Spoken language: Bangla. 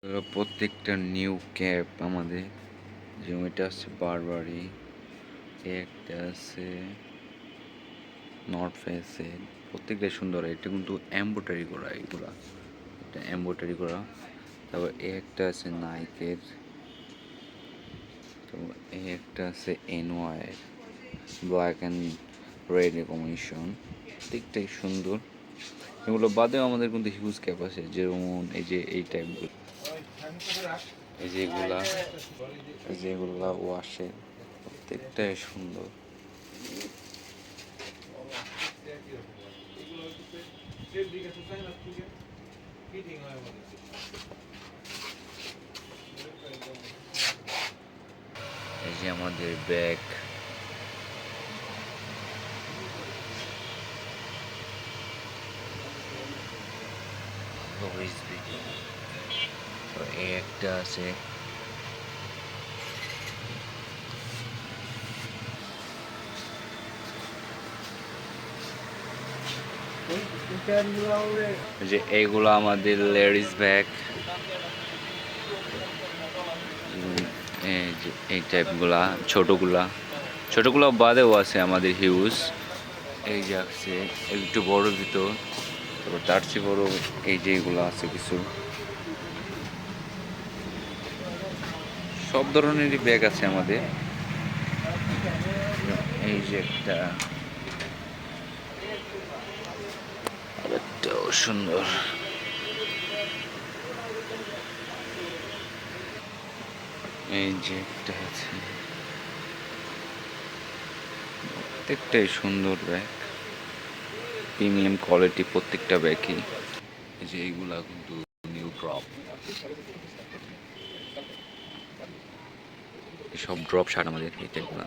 প্রত্যেকটা নিউ ক্যাপ আমাদের, যেমন এটা আছে বারবারি, একটা আছে নর্থ ফেসে, প্রত্যেকটাই সুন্দর। এটা কিন্তু এমব্রয়ডারি করা, এগুলা এটা এমব্রয়ডারি করা। তারপর একটা আছে নাইকের, তো একটা আছে NY black and red combination, প্রত্যেকটাই সুন্দর। এগুলো বাদেও আমাদের কিন্তু হিউজ ক্যাপ আছে, যেমন এই যে এই টাইপগুলো, যেগুলা ওয়াশের, প্রত্যেকটাই সুন্দর। এই যে আমাদের ব্যাগ, একটা আছে যে এইগুলো আমাদের লেডিস ব্যাগ, এই টাইপগুলা ছোটগুলা বাদেও আছে আমাদের হিউজ। এই যে আছে একটু বড় ভিতর, তারপর তার চেয়ে বড় এই যে এগুলো আছে কিছু, সব ধরনেরই ব্যাগ আছে আমাদের। এই যে একটাও সুন্দর। এই যে একটা আছে, প্রত্যেকটাই সুন্দর ব্যাগ, প্রিমিয়াম কোয়ালিটি প্রত্যেকটা ব্যাগই। এই যে এইগুলা কিন্তু নিউ ড্রপ, সব ড্রপ শার্ট আমাদের এই টাইপগুলো।